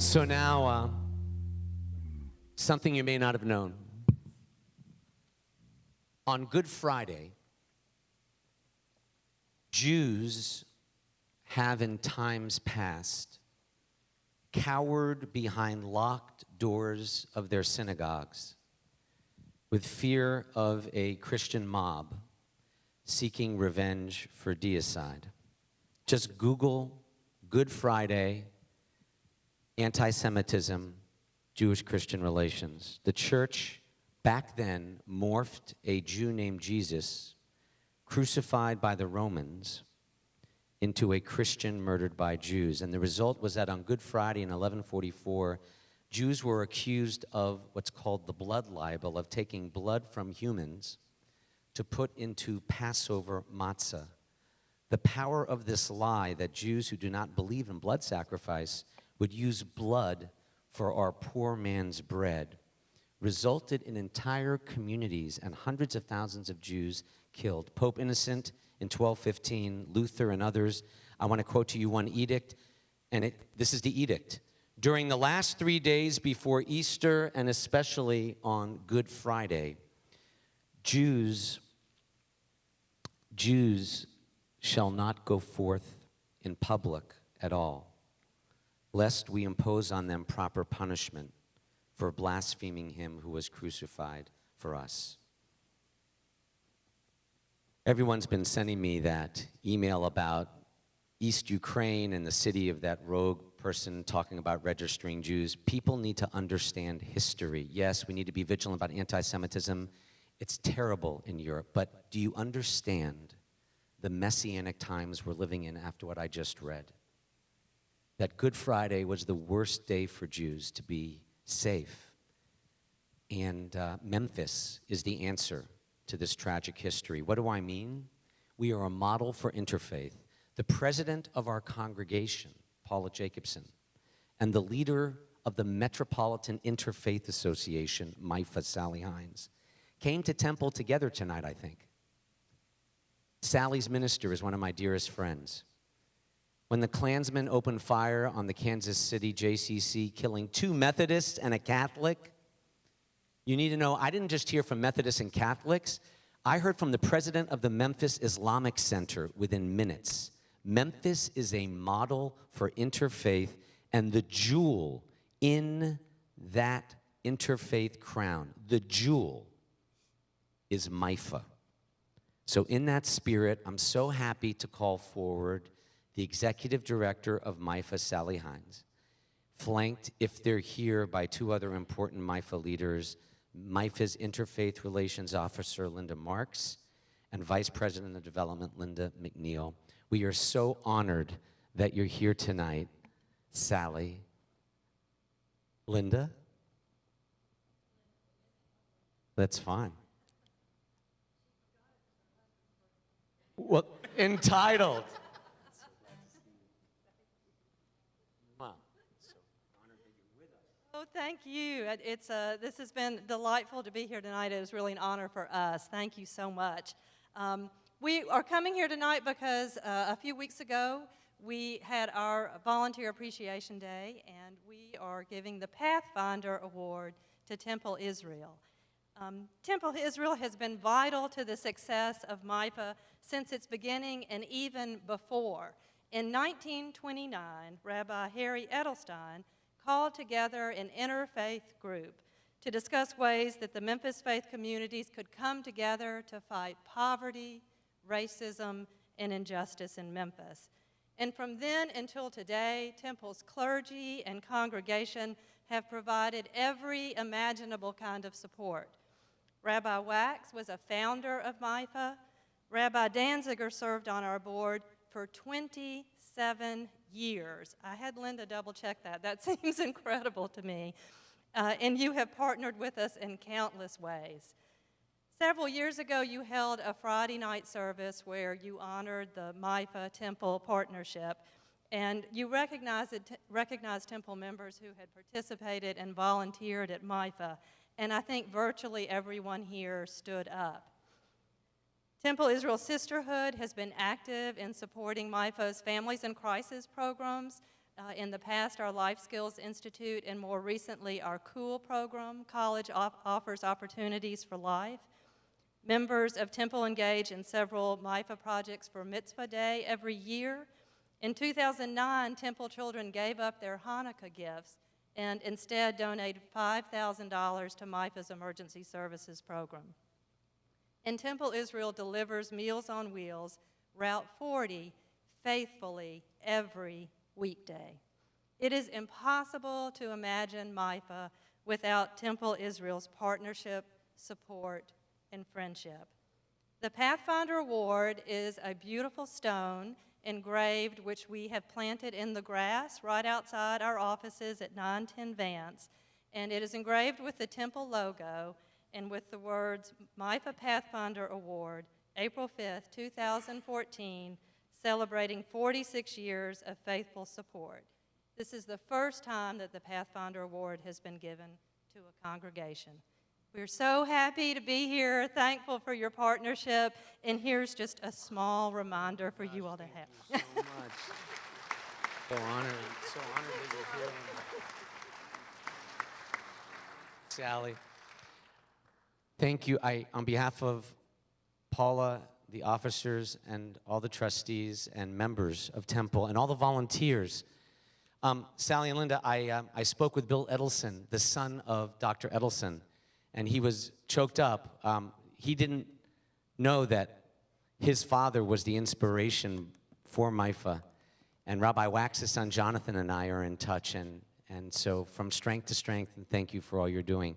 So now, something you may not have known. On Good Friday, Jews have in times past cowered behind locked doors of their synagogues with fear of a Christian mob seeking revenge for deicide. Just Google Good Friday, anti-Semitism, Jewish-Christian relations. The church back then morphed a Jew named Jesus, crucified by the Romans, into a Christian murdered by Jews. And the result was that on Good Friday in 1144, Jews were accused of what's called the blood libel, of taking blood from humans to put into Passover matzah. The power of this lie that Jews who do not believe in blood sacrifice would use blood for our poor man's bread resulted in entire communities and hundreds of thousands of Jews killed. Pope Innocent in 1215, Luther and others. I want to quote to you one edict, and this is the edict. During the last 3 days before Easter, and especially on Good Friday, Jews shall not go forth in public at all, lest we impose on them proper punishment for blaspheming him who was crucified for us. Everyone's been sending me that email about East Ukraine and the city of that rogue person talking about registering Jews. People need to understand history. Yes, we need to be vigilant about anti-Semitism. It's terrible in Europe, but do you understand the messianic times we're living in after what I just read? That Good Friday was the worst day for Jews to be safe. And Memphis is the answer to this tragic history. What do I mean? We are a model for interfaith. The president of our congregation, Paula Jacobson, and the leader of the Metropolitan Interfaith Association, MIFA, Sally Heinz, came to Temple together tonight, I think. Sally's minister is one of my dearest friends. When the Klansmen opened fire on the Kansas City JCC, killing 2 Methodists and a Catholic, you need to know, I didn't just hear from Methodists and Catholics. I heard from the president of the Memphis Islamic Center within minutes. Memphis is a model for interfaith, and the jewel in that interfaith crown, the jewel, is MIFA. So in that spirit, I'm so happy to call forward the executive director of MIFA, Sally Heinz, flanked, if they're here, by 2 other important MIFA leaders, MIFA's Interfaith Relations Officer, Linda Marks, and Vice President of Development, Linda McNeil. We are so honored that you're here tonight, Sally. Linda? That's fine. Well, entitled. Oh, thank you. This has been delightful to be here tonight. It was really an honor for us. Thank you so much. We are coming here tonight because a few weeks ago we had our Volunteer Appreciation Day, and we are giving the Pathfinder Award to Temple Israel. Temple Israel has been vital to the success of MIFA since its beginning and even before. In 1929, Rabbi Harry Edelstein called together an interfaith group to discuss ways that the Memphis faith communities could come together to fight poverty, racism, and injustice in Memphis. And from then until today, Temple's clergy and congregation have provided every imaginable kind of support. Rabbi Wax was a founder of MIFA. Rabbi Danziger served on our board for 27 years. I had Linda double check that. That seems incredible to me. And you have partnered with us in countless ways. Several years ago, you held a Friday night service where you honored the MIFA Temple partnership, and you recognized Temple members who had participated and volunteered at MIFA, and I think virtually everyone here stood up. Temple Israel Sisterhood has been active in supporting MIFA's Families in Crisis programs, In the past, our Life Skills Institute, and more recently, our COOL program, College Offers Opportunities for Life. Members of Temple engage in several MIFA projects for Mitzvah Day every year. In 2009, Temple children gave up their Hanukkah gifts and instead donated $5,000 to MIFA's Emergency Services Program. And Temple Israel delivers Meals on Wheels, Route 40, faithfully every weekday. It is impossible to imagine MIFA without Temple Israel's partnership, support, and friendship. The Pathfinder Award is a beautiful stone engraved, which we have planted in the grass right outside our offices at 910 Vance, and it is engraved with the Temple logo and with the words MIFA Pathfinder Award, April 5th, 2014, celebrating 46 years of faithful support. This is the first time that the Pathfinder Award has been given to a congregation. We're so happy to be here, thankful for your partnership, and here's just a small reminder for you all to have. Thank you so much. So honored that you're here. Sally, thank you. On behalf of Paula, the officers, and all the trustees and members of Temple, and all the volunteers, Sally and Linda, I spoke with Bill Edelson, the son of Dr. Edelson, and he was choked up. He didn't know that his father was the inspiration for MIFA. And Rabbi Wax's son, Jonathan, and I are in touch. And so from strength to strength, and thank you for all you're doing.